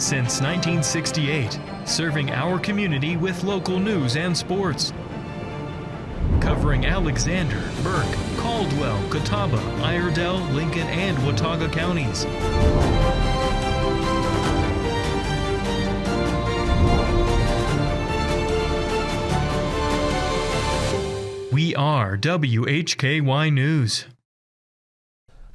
since 1968, serving our community with local news and sports. Covering Alexander, Burke, Caldwell, Catawba, Iredell, Lincoln, and Watauga counties. We are WHKY News.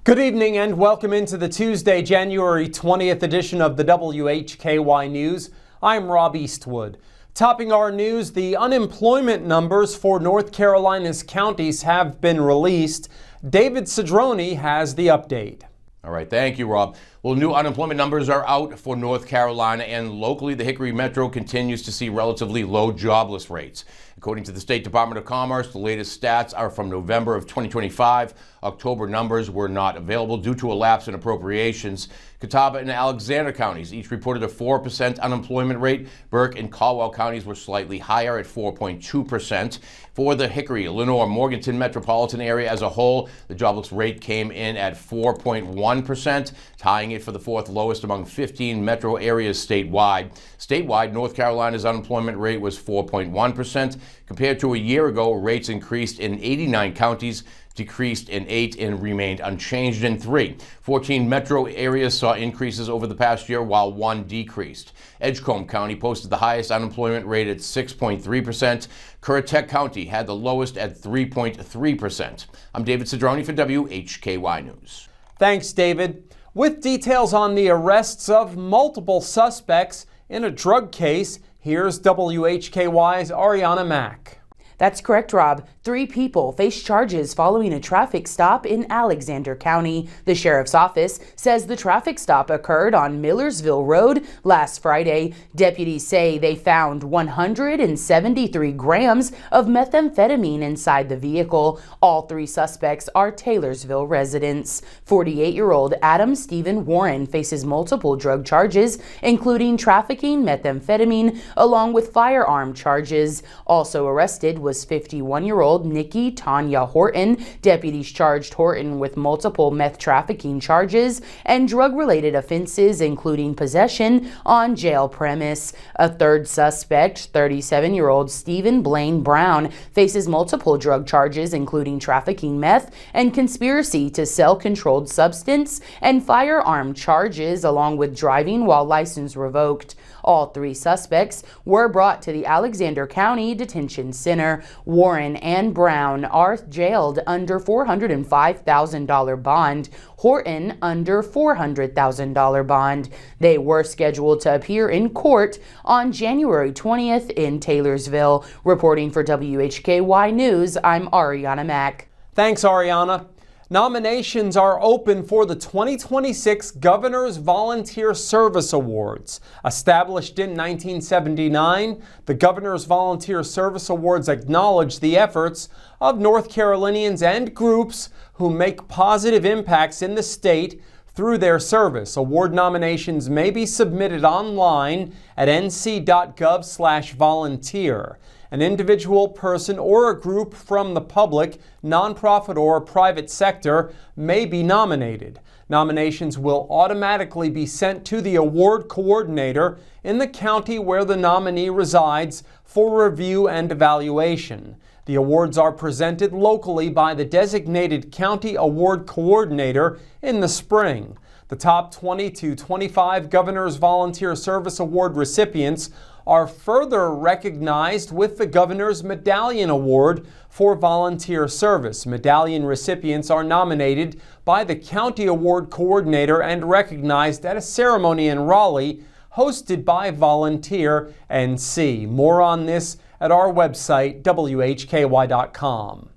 Good evening and welcome into the Tuesday, January 20th edition of the WHKY News. I'm Rob Eastwood. Topping our news, the unemployment numbers for North Carolina's counties have been released. David Cedrone has the update. All right, thank you, Rob. Well, new unemployment numbers are out for North Carolina, and locally, the Hickory Metro continues to see relatively low jobless rates. According to the State Department of Commerce, the latest stats are from November of 2025. October numbers were not available due to a lapse in appropriations. Catawba and Alexander counties each reported a 4% unemployment rate. Burke and Caldwell counties were slightly higher at 4.2%. For the Hickory, Lenore, Morganton metropolitan area as a whole, the jobless rate came in at 4.1%, tying it for the fourth lowest among 15 metro areas statewide. Statewide, North Carolina's unemployment rate was 4.1%. Compared to a year ago, rates increased in 89 counties, decreased in 8, and remained unchanged in 3. 14 metro areas saw increases over the past year, while 1 decreased. Edgecombe County posted the highest unemployment rate at 6.3%. Currituck County had the lowest at 3.3%. I'm David Cedrone for WHKY News. Thanks, David. With details on the arrests of multiple suspects in a drug case, here's WHKY's Arianna Mack. That's correct, Rob. 3 people face charges following a traffic stop in Alexander County. The sheriff's office says the traffic stop occurred on Millersville Road last Friday. Deputies say they found 173 grams of methamphetamine inside the vehicle. All 3 suspects are Taylorsville residents. 48-year-old Adam Stephen Warren faces multiple drug charges, including trafficking methamphetamine, along with firearm charges. Also arrested was 51-year-old Nikki Tanya Horton. Deputies charged Horton with multiple meth trafficking charges and drug-related offenses, including possession on jail premise. A third suspect, 37-year-old Stephen Blaine Brown, faces multiple drug charges, including trafficking meth and conspiracy to sell controlled substance and firearm charges, along with driving while license revoked. All 3 suspects were brought to the Alexander County Detention Center. Warren and Brown are jailed under $405,000 bond. Horton under $400,000 bond. They were scheduled to appear in court on January 20th in Taylorsville. Reporting for WHKY News, I'm Arianna Mack. Thanks, Arianna. Nominations are open for the 2026 Governor's Volunteer Service Awards. Established in 1979, the Governor's Volunteer Service Awards acknowledge the efforts of North Carolinians and groups who make positive impacts in the state through their service. Award nominations may be submitted online at nc.gov/volunteer. An individual, person, or a group from the public, nonprofit, or private sector may be nominated. Nominations will automatically be sent to the award coordinator in the county where the nominee resides for review and evaluation. The awards are presented locally by the designated county award coordinator in the spring. The top 20 to 25 Governor's Volunteer Service Award recipients are further recognized with the Governor's Medallion Award for volunteer service. Medallion recipients are nominated by the County Award Coordinator and recognized at a ceremony in Raleigh hosted by Volunteer NC. More on this at our website, WHKY.com.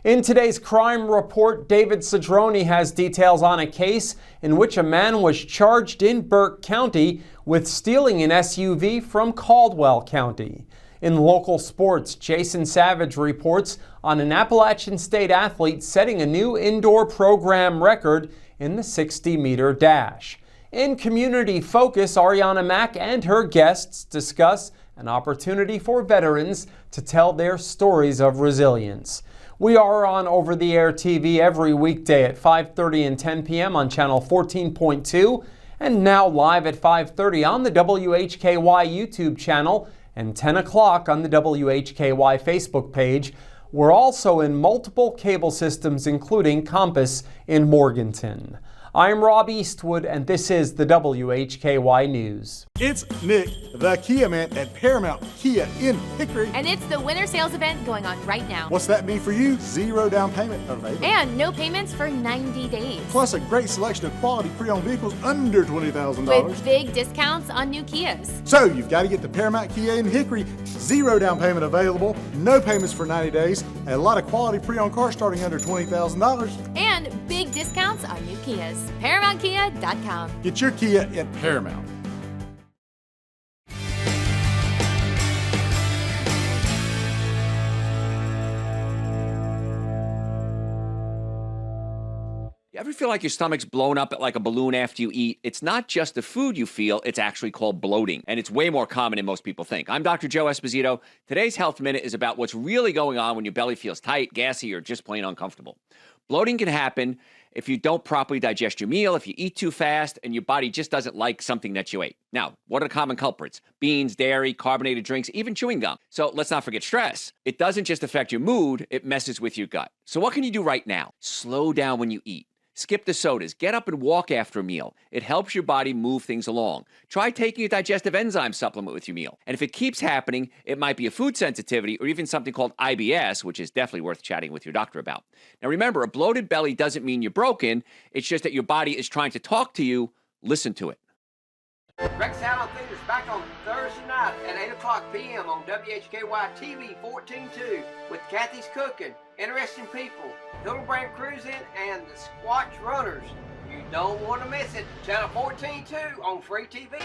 In today's crime report, David Cedrone has details on a case in which a man was charged in Burke County with stealing an SUV from Caldwell County. In local sports, Jason Savage reports on an Appalachian State athlete setting a new indoor program record in the 60-meter dash. In community focus, Arianna Mack and her guests discuss an opportunity for veterans to tell their stories of resilience. We are on over-the-air TV every weekday at 5:30 and 10 p.m. on channel 14.2 And now live at 5:30 on the WHKY YouTube channel and 10 o'clock on the WHKY Facebook page. We're also in multiple cable systems, including Compass in Morganton. I'm Rob Eastwood, and this is the WHKY News. It's Nick, the Kia man at Paramount Kia in Hickory. And it's the winter sales event going on right now. What's that mean for you? Zero down payment available. And no payments for 90 days. Plus a great selection of quality pre-owned vehicles under $20,000. With big discounts on new Kias. So you've got to get to Paramount Kia in Hickory. Zero down payment available, no payments for 90 days, and a lot of quality pre-owned cars starting under $20,000. And big discounts on new Kias. ParamountKia.com. Get your Kia at Paramount. You ever feel like your stomach's blown up like a balloon after you eat? It's not just the food you feel, it's actually called bloating. And it's way more common than most people think. I'm Dr. Joe Esposito. Today's Health Minute is about what's really going on when your belly feels tight, gassy, or just plain uncomfortable. Bloating can happen if you don't properly digest your meal, if you eat too fast, and your body just doesn't like something that you ate. Now, what are the common culprits? Beans, dairy, carbonated drinks, even chewing gum. So let's not forget stress. It doesn't just affect your mood, it messes with your gut. So what can you do right now? Slow down when you eat. Skip the sodas. Get up and walk after a meal. It helps your body move things along. Try taking a digestive enzyme supplement with your meal. And if it keeps happening, it might be a food sensitivity or even something called IBS, which is definitely worth chatting with your doctor about. Now remember, a bloated belly doesn't mean you're broken. It's just that your body is trying to talk to you. Listen to it. Rex Allen Theater's back on Thursday night at 8 o'clock p.m. on WHKY TV 14.2 with Kathy's Cooking, Interesting People, Hildebrand Cruising, and the Squatch Runners. You don't want to miss it. Channel 14.2 on free TV.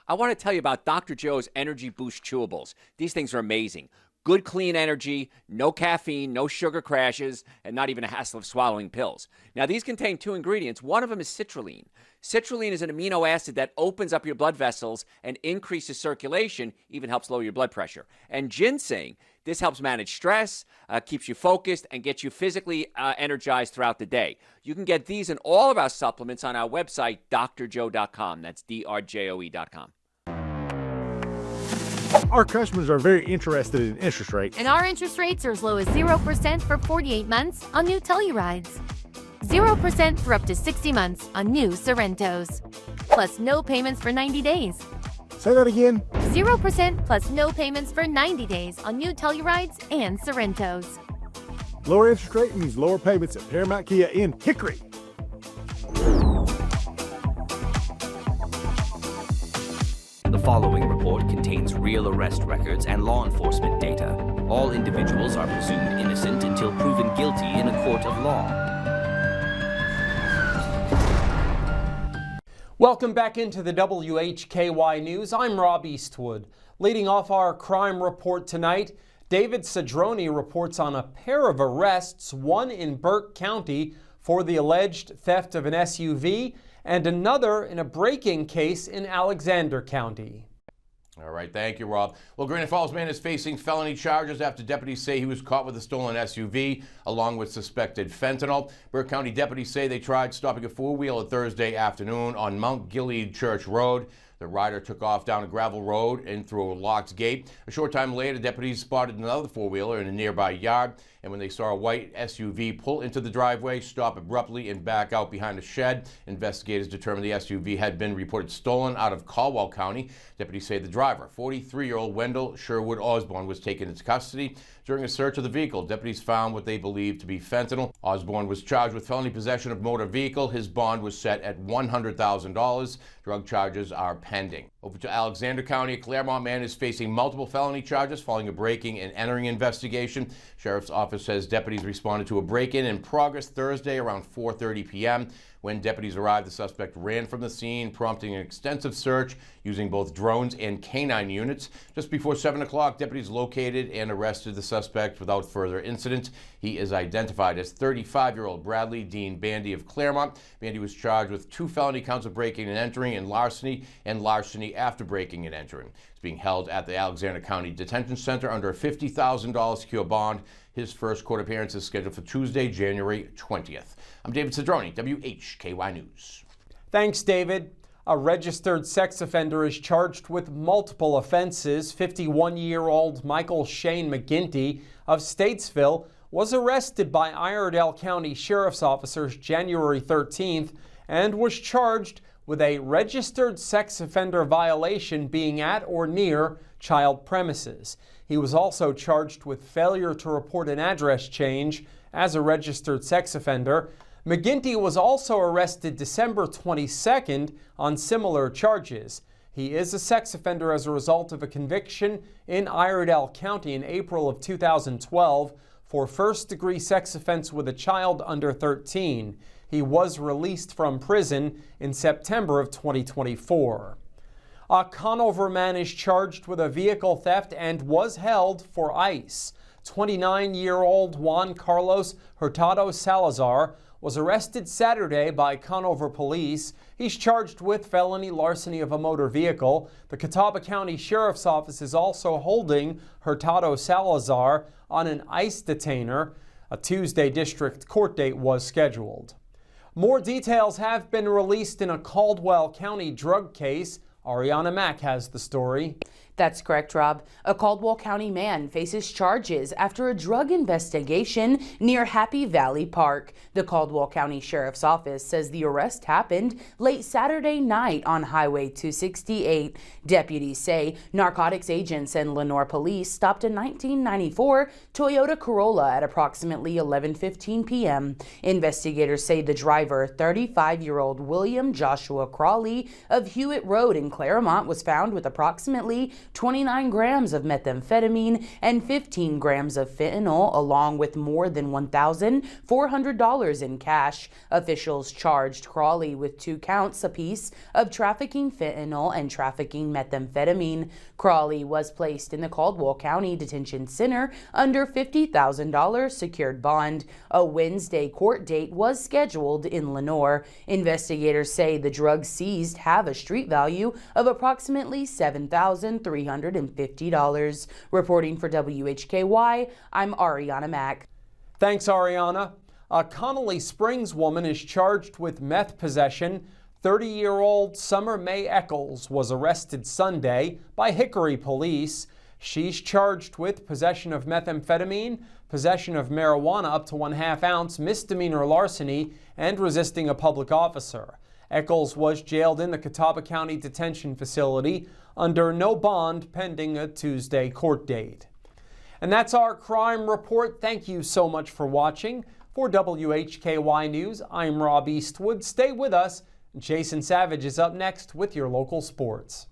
I want to tell you about Dr. Joe's Energy Boost Chewables. These things are amazing. Good, clean energy, no caffeine, no sugar crashes, and not even a hassle of swallowing pills. Now, these contain two ingredients. One of them is citrulline. Citrulline is an amino acid that opens up your blood vessels and increases circulation, even helps lower your blood pressure. And ginseng, this helps manage stress, keeps you focused, and gets you physically energized throughout the day. You can get these and all of our supplements on our website, drjoe.com. That's drjoe.com. Our customers are very interested in interest rates. And our interest rates are as low as 0% for 48 months on new Tellurides. 0% for up to 60 months on new Sorrentos. Plus no payments for 90 days. Say that again. 0% plus no payments for 90 days on new Tellurides and Sorrentos. Lower interest rate means lower payments at Paramount Kia in Hickory. The following report contains real arrest records and law enforcement data. All individuals are presumed innocent until proven guilty in a court of law. Welcome back into the WHKY News. I'm Rob Eastwood. Leading off our crime report tonight, David Cedrone reports on a pair of arrests, one in Burke County for the alleged theft of an SUV and another in a break-in case in Alexander County. All right, thank you, Rob. Well, Granite Falls man is facing felony charges after deputies say he was caught with a stolen SUV along with suspected fentanyl. Burke County deputies say they tried stopping a four-wheeler Thursday afternoon on Mount Gilead Church Road. The rider took off down a gravel road and through a locked gate. A short time later, deputies spotted another four-wheeler in a nearby yard, and when they saw a white SUV pull into the driveway, stop abruptly, and back out behind a shed, investigators determined the SUV had been reported stolen out of Caldwell County. Deputies say the driver, 43-year-old Wendell Sherwood Osborne, was taken into custody. During a search of the vehicle, deputies found what they believed to be fentanyl. Osborne was charged with felony possession of motor vehicle. His bond was set at $100,000. Drug charges are pending. Over to Alexander County, a Claremont man is facing multiple felony charges following a breaking and entering investigation. Sheriff's office says deputies responded to a break-in in progress Thursday around 4:30 p.m. When deputies arrived, the suspect ran from the scene, prompting an extensive search using both drones and canine units. Just before 7 o'clock, deputies located and arrested the suspect without further incident. He is identified as 35-year-old Bradley Dean Bandy of Claremont. Bandy was charged with 2 felony counts of breaking and entering and larceny after breaking and entering. He's being held at the Alexander County Detention Center under a $50,000 secure bond. His first court appearance is scheduled for Tuesday, January 20th. I'm David Cedrone, WHKY News. Thanks, David. A registered sex offender is charged with multiple offenses. 51-year-old Michael Shane McGinty of Statesville was arrested by Iredell County Sheriff's officers January 13th and was charged with a registered sex offender violation being at or near child premises. He was also charged with failure to report an address change as a registered sex offender. McGinty was also arrested December 22nd on similar charges. He is a sex offender as a result of a conviction in Iredell County in April of 2012 for first-degree sex offense with a child under 13. He was released from prison in September of 2024. A Conover man is charged with a vehicle theft and was held for ICE. 29-year-old Juan Carlos Hurtado Salazar was arrested Saturday by Conover police. He's charged with felony larceny of a motor vehicle. The Catawba County Sheriff's Office is also holding Hurtado Salazar on an ICE detainer. A Tuesday district court date was scheduled. More details have been released in a Caldwell County drug case. Arianna Mack has the story. That's correct, Rob. A Caldwell County man faces charges after a drug investigation near Happy Valley Park. The Caldwell County Sheriff's Office says the arrest happened late Saturday night on Highway 268. Deputies say narcotics agents and Lenore police stopped a 1994 Toyota Corolla at approximately 11:15 p.m. Investigators say the driver, 35-year-old William Joshua Crawley of Hewitt Road in Claremont, was found with approximately 29 grams of methamphetamine and 15 grams of fentanyl, along with more than $1,400 in cash. Officials charged Crawley with 2 counts apiece of trafficking fentanyl and trafficking methamphetamine. Crawley was placed in the Caldwell County Detention Center under $50,000 secured bond. A Wednesday court date was scheduled in Lenore. Investigators say the drugs seized have a street value of approximately $7,350. Reporting for WHKY, I'm Arianna Mack. Thanks, Arianna. A Connolly Springs woman is charged with meth possession. 30-year-old Summer Mae Eccles was arrested Sunday by Hickory police. She's charged with possession of methamphetamine, possession of marijuana up to 1/2 ounce, misdemeanor larceny, and resisting a public officer. Eccles was jailed in the Catawba County Detention Facility under no bond pending a Tuesday court date. And that's our crime report. Thank you so much for watching. For WHKY News, I'm Rob Eastwood. Stay with us. Jason Savage is up next with your local sports.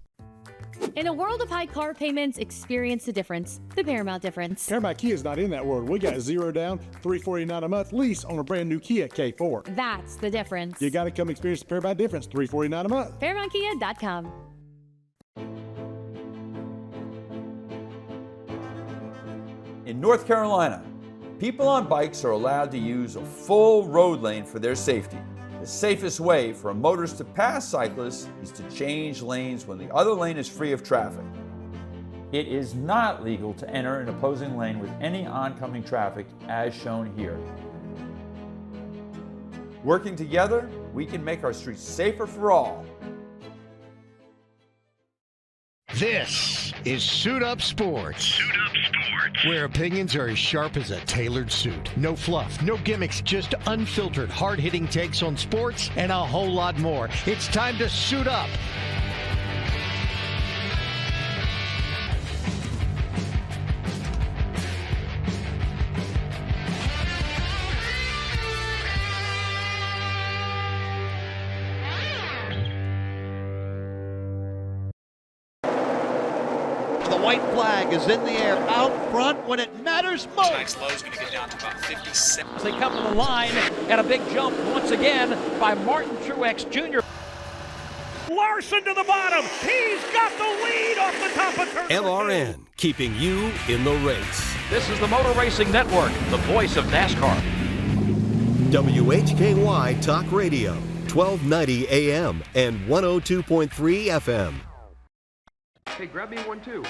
In a world of high car payments, experience the difference, the Paramount difference. Paramount Kia is not in that world. We got 0 down, $349 a month lease on a brand new Kia K4. That's the difference. You got to come experience the Paramount difference, $349 a month. ParamountKia.com. In North Carolina, people on bikes are allowed to use a full road lane for their safety. The safest way for a motorist to pass cyclists is to change lanes when the other lane is free of traffic. It is not legal to enter an opposing lane with any oncoming traffic, as shown here. Working together, we can make our streets safer for all. This is Suit Up Sports. Suit Up Sports. Where opinions are as sharp as a tailored suit. No fluff, no gimmicks, just unfiltered, hard-hitting takes on sports and a whole lot more. It's time to suit up. white flag is in the air out front when it matters most. Tonight's low is going to get down to about 57. They come to the line, and a big jump once again by Martin Truex Jr. Larson to the bottom. He's got the lead off the top of turn. LRN, keeping you in the race. This is the Motor Racing Network, the voice of NASCAR. WHKY Talk Radio, 1290 AM and 102.3 FM. Hey, grab me one too.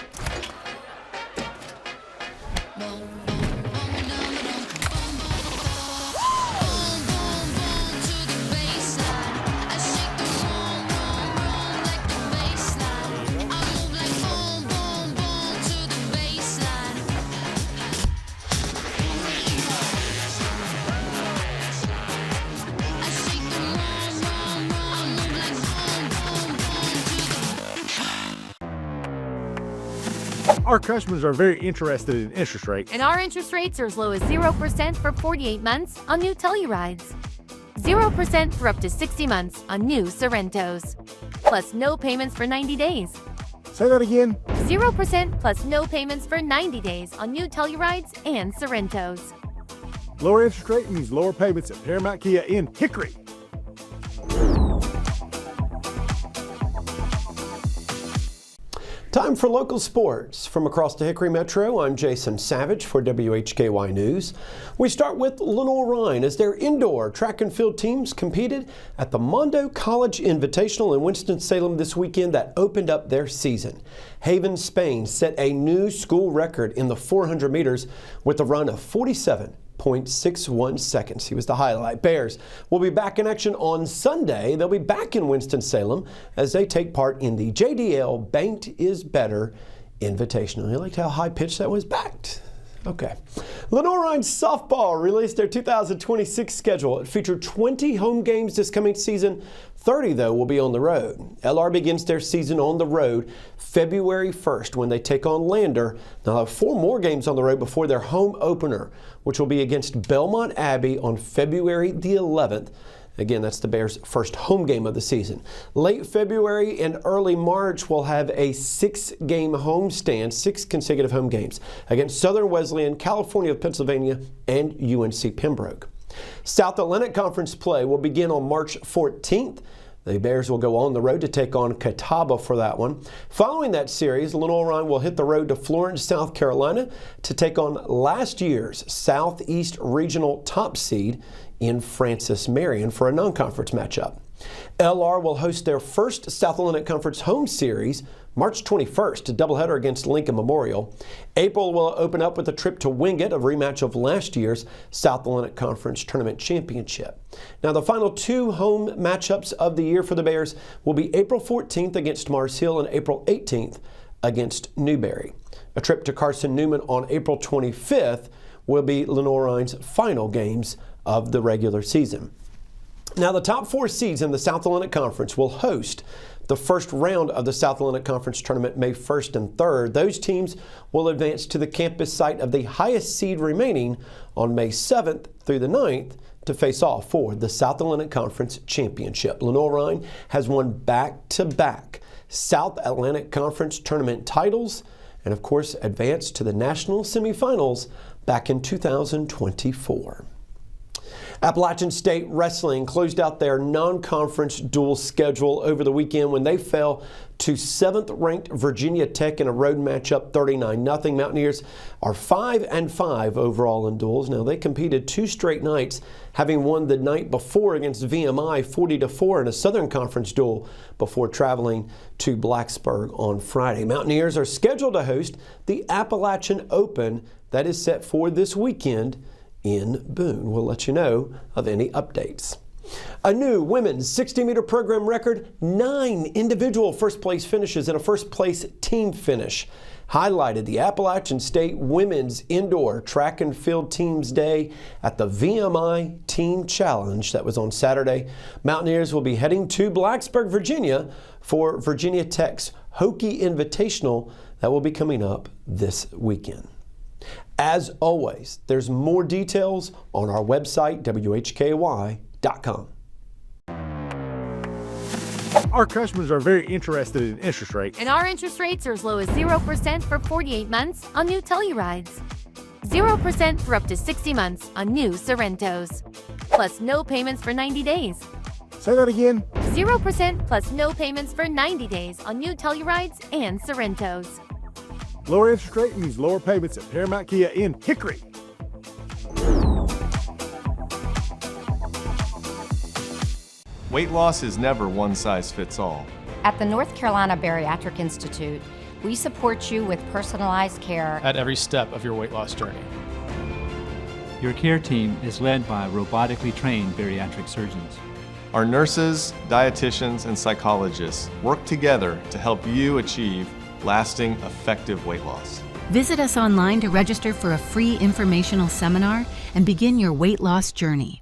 Our customers are very interested in interest rates. And our interest rates are as low as 0% for 48 months on new Tellurides. 0% for up to 60 months on new Sorrentos. Plus no payments for 90 days. Say that again. 0% plus no payments for 90 days on new Tellurides and Sorrentos. Lower interest rate means lower payments at Paramount Kia in Hickory. Time for local sports. From across the Hickory Metro, I'm Jason Savage for WHKY News. We start with Lenoir-Rhyne as their indoor track and field teams competed at the Mondo College Invitational in Winston-Salem this weekend that opened up their season. Haven Spain set a new school record in the 400 meters with a run of 47.61 seconds. He was the highlight. Bears will be back in action on Sunday. They'll be back in Winston-Salem as they take part in the JDL Banked is Better Invitational. You liked how high-pitched that was? Backed. Okay. Lenoir-Rhyne softball released their 2026 schedule. It featured 20 home games this coming season. 30, though, will be on the road. LR begins their season on the road February 1st when they take on Lander. They'll have 4 more games on the road before their home opener, which will be against Belmont Abbey on February the 11th. Again, that's the Bears' first home game of the season. Late February and early March will have a 6-game homestand, 6 consecutive home games against Southern Wesleyan, California of Pennsylvania, and UNC Pembroke. South Atlantic Conference play will begin on March 14th. The Bears will go on the road to take on Catawba for that one. Following that series, Lenoir-Rhyne will hit the road to Florence, South Carolina to take on last year's Southeast Regional top seed in Francis Marion for a non-conference matchup. LR will host their first South Atlantic Conference home series March 21st, a doubleheader against Lincoln Memorial. April will open up with a trip to Wingate, a rematch of last year's South Atlantic Conference Tournament Championship. Now, the final 2 home matchups of the year for the Bears will be April 14th against Mars Hill and April 18th against Newberry. A trip to Carson Newman on April 25th will be Lenoir-Rhyne's final games of the regular season. Now, the top 4 seeds in the South Atlantic Conference will host the first round of the South Atlantic Conference Tournament May 1st and 3rd. Those teams will advance to the campus site of the highest seed remaining on May 7th through the 9th to face off for the South Atlantic Conference Championship. Lenoir-Rhyne has won back-to-back South Atlantic Conference Tournament titles and, of course, advanced to the national semifinals back in 2024. Appalachian State Wrestling closed out their non-conference dual schedule over the weekend when they fell to 7th-ranked Virginia Tech in a road matchup 39-0. Mountaineers are 5-5 overall in duels. Now, they competed 2 straight nights, having won the night before against VMI 40-4 in a Southern Conference duel before traveling to Blacksburg on Friday. Mountaineers are scheduled to host the Appalachian Open that is set for this weekend in Boone. We'll let you know of any updates. A new women's 60-meter program record, 9 individual first-place finishes and a first-place team finish highlighted the Appalachian State Women's Indoor Track and Field Teams Day at the VMI Team Challenge that was on Saturday. Mountaineers will be heading to Blacksburg, Virginia for Virginia Tech's Hokie Invitational that will be coming up this weekend. As always, there's more details on our website, WHKY.com. Our customers are very interested in interest rates. And our interest rates are as low as 0% for 48 months on new Tellurides. 0% for up to 60 months on new Sorrentos. Plus no payments for 90 days. Say that again. 0% plus no payments for 90 days on new Tellurides and Sorrentos. Lower interest rate means lower payments at Paramount Kia in Hickory. Weight loss is never one size fits all. At the North Carolina Bariatric Institute, we support you with personalized care at every step of your weight loss journey. Your care team is led by robotically trained bariatric surgeons. Our nurses, dietitians, and psychologists work together to help you achieve lasting, effective weight loss. Visit us online to register for a free informational seminar and begin your weight loss journey.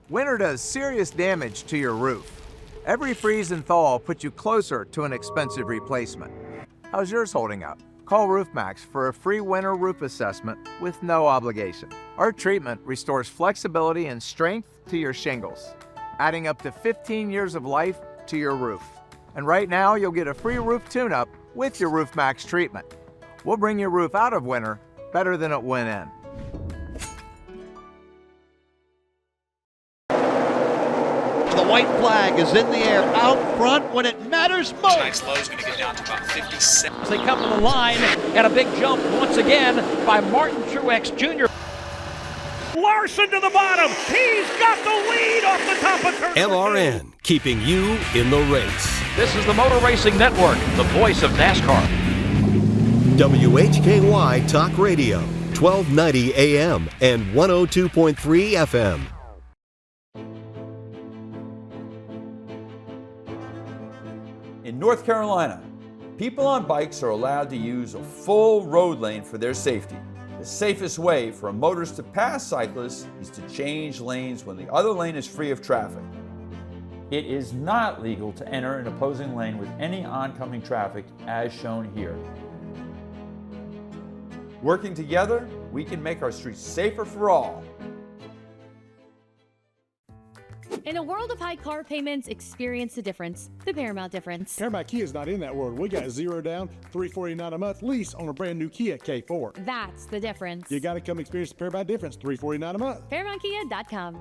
Winter does serious damage to your roof. Every freeze and thaw puts you closer to an expensive replacement. How's yours holding up? Call RoofMax for a free winter roof assessment with no obligation. Our treatment restores flexibility and strength to your shingles, adding up to 15 years of life to your roof. And right now, you'll get a free roof tune-up with your RoofMax treatment. We'll bring your roof out of winter better than it went in. The white flag is in the air out front when it matters most. Tonight's low is going to get down to about 57. As they come to the line, and a big jump once again by Martin Truex Jr. Larson to the bottom. He's got the lead off the top of turn. LRN, keeping you in the race. This is the Motor Racing Network, the voice of NASCAR. WHKY Talk Radio, 1290 AM and 102.3 FM. In North Carolina, people on bikes are allowed to use a full road lane for their safety. The safest way for a motorist to pass cyclists is to change lanes when the other lane is free of traffic. It is not legal to enter an opposing lane with any oncoming traffic as shown here. Working together, we can make our streets safer for all. In a world of high car payments, experience the difference, the Paramount difference. Paramount Kia is not in that world. We got 0 down, $349 a month lease on a brand new Kia K4. That's the difference. You got to come experience the Paramount difference, $349 a month. ParamountKia.com.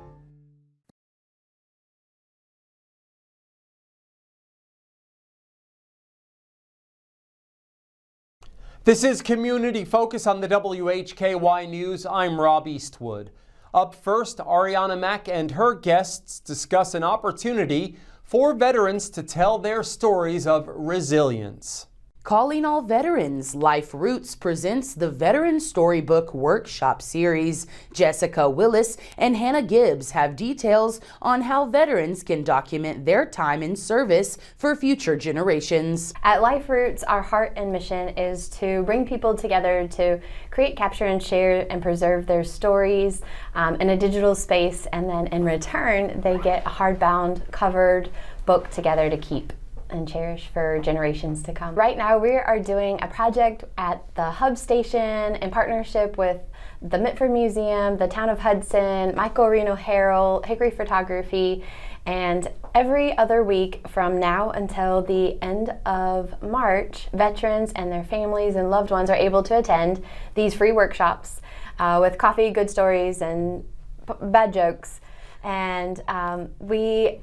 This is Community Focus on the WHKY News. I'm Rob Eastwood. Up first, Arianna Mack and her guests discuss an opportunity for veterans to tell their stories of resilience. Calling all veterans, Life Roots presents the Veteran Storybook Workshop Series. Jessica Willis and Hannah Gibbs have details on how veterans can document their time in service for future generations. At Life Roots, our heart and mission is to bring people together to create, capture, and share and preserve their stories in a digital space, and then in return, they get a hardbound, covered book together to keep and cherish for generations to come. Right now we are doing a project at the Hub Station in partnership with the Mitford Museum, the Town of Hudson, Michael Reno Herald, Hickory Photography, and every other week from now until the end of March, veterans and their families and loved ones are able to attend these free workshops with coffee, good stories, and bad jokes. And we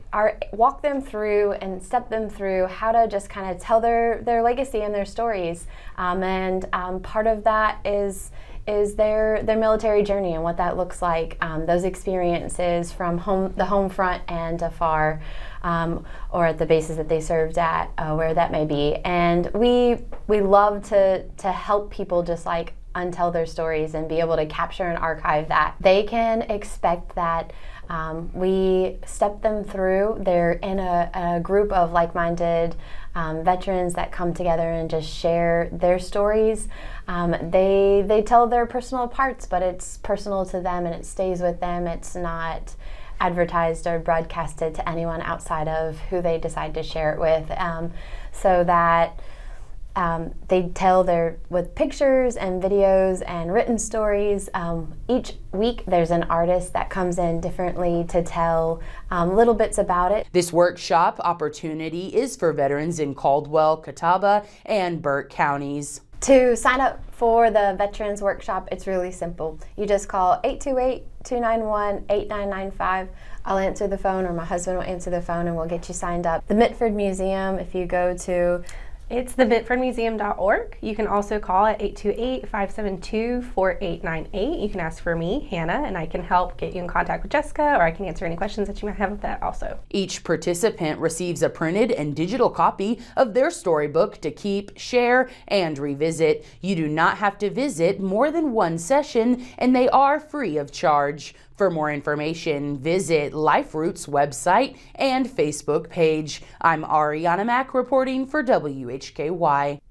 walk them through and step them through how to just kind of tell their legacy and their stories. And part of that is their military journey and what that looks like, those experiences from the home front and afar, or at the bases that they served at, where that may be. And we love to help people just like untell their stories and be able to capture and archive that. They can expect that we step them through. They're in a group of like-minded veterans that come together and just share their stories. They tell their personal parts, but it's personal to them and it stays with them. It's not advertised or broadcasted to anyone outside of who they decide to share it with, so that They tell with pictures and videos and written stories. Each week there's an artist that comes in differently to tell little bits about it. This workshop opportunity is for veterans in Caldwell, Catawba, and Burke counties. To sign up for the Veterans Workshop, it's really simple. You just call 828-291-8995. I'll answer the phone, or my husband will answer the phone, and we'll get you signed up. The Mitford Museum, if you go to it's themitfordmuseum.org. You can also call at 828-572-4898. You can ask for me, Hannah, and I can help get you in contact with Jessica, or I can answer any questions that you might have with that also. Each participant receives a printed and digital copy of their storybook to keep, share, and revisit. You do not have to visit more than one session, and they are free of charge. For more information, visit LifeRoots website and Facebook page. I'm Arianna Mack reporting for WHKY.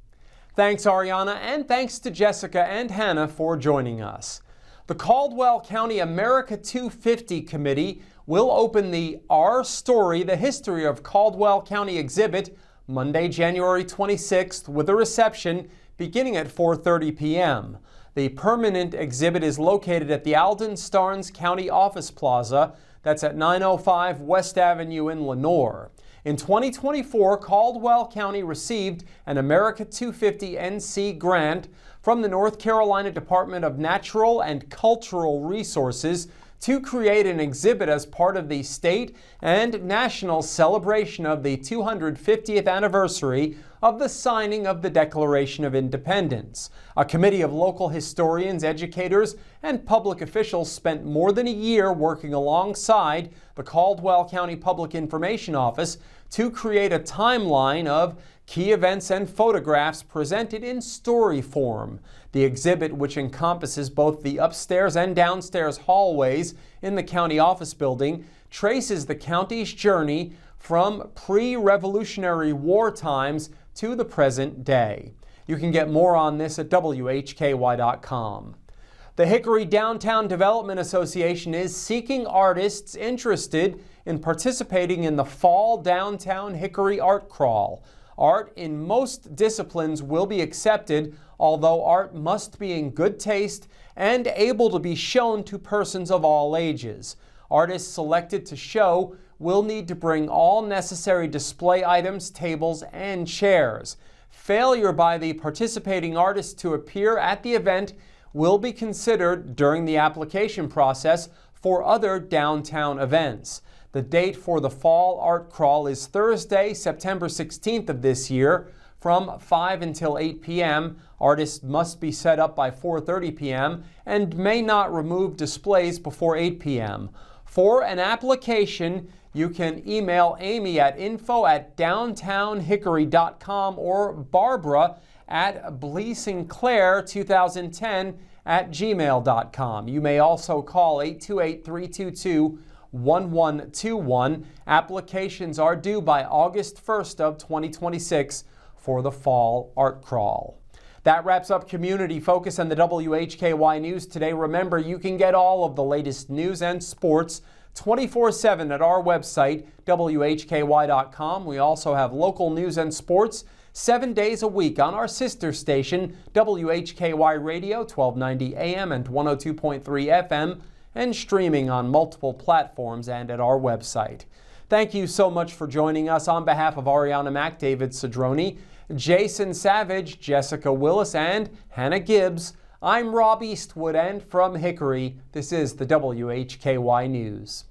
Thanks, Arianna, and thanks to Jessica and Hannah for joining us. The Caldwell County America 250 Committee will open the Our Story, the History of Caldwell County exhibit Monday, January 26th with a reception beginning at 4:30 p.m. The permanent exhibit is located at the Alden Starnes County Office Plaza. That's at 905 West Avenue in Lenoir. In 2024, Caldwell County received an America 250 NC grant from the North Carolina Department of Natural and Cultural Resources to create an exhibit as part of the state and national celebration of the 250th anniversary of the signing of the Declaration of Independence. A committee of local historians, educators, and public officials spent more than a year working alongside the Caldwell County Public Information Office to create a timeline of key events and photographs presented in story form. The exhibit, which encompasses both the upstairs and downstairs hallways in the county office building, traces the county's journey from pre-Revolutionary War times to the present day. You can get more on this at WHKY.com. The Hickory Downtown Development Association is seeking artists interested in participating in the Fall Downtown Hickory Art Crawl. Art in most disciplines will be accepted, although art must be in good taste and able to be shown to persons of all ages. Artists selected to show will need to bring all necessary display items, tables, and chairs. Failure by the participating artist to appear at the event will be considered during the application process for other downtown events. The date for the Fall Art Crawl is Thursday, September 16th of this year from 5 until 8 p.m. Artists must be set up by 4:30 p.m. and may not remove displays before 8 p.m. For an application, you can email Amy at info@downtownhickory.com or Barbara at bleasinclair2010@gmail.com. You may also call 828-322-1121. Applications are due by August 1st of 2026 for the Fall Art Crawl. That wraps up Community Focus and the WHKY News today. Remember, you can get all of the latest news and sports 24/7 at our website, WHKY.com. We also have local news and sports 7 days a week on our sister station, WHKY Radio, 1290 AM and 102.3 FM, and streaming on multiple platforms and at our website. Thank you so much for joining us. On behalf of Arianna Mack, David Cedrone, Jason Savage, Jessica Willis, and Hannah Gibbs, I'm Rob Eastwood, and from Hickory, this is the WHKY News.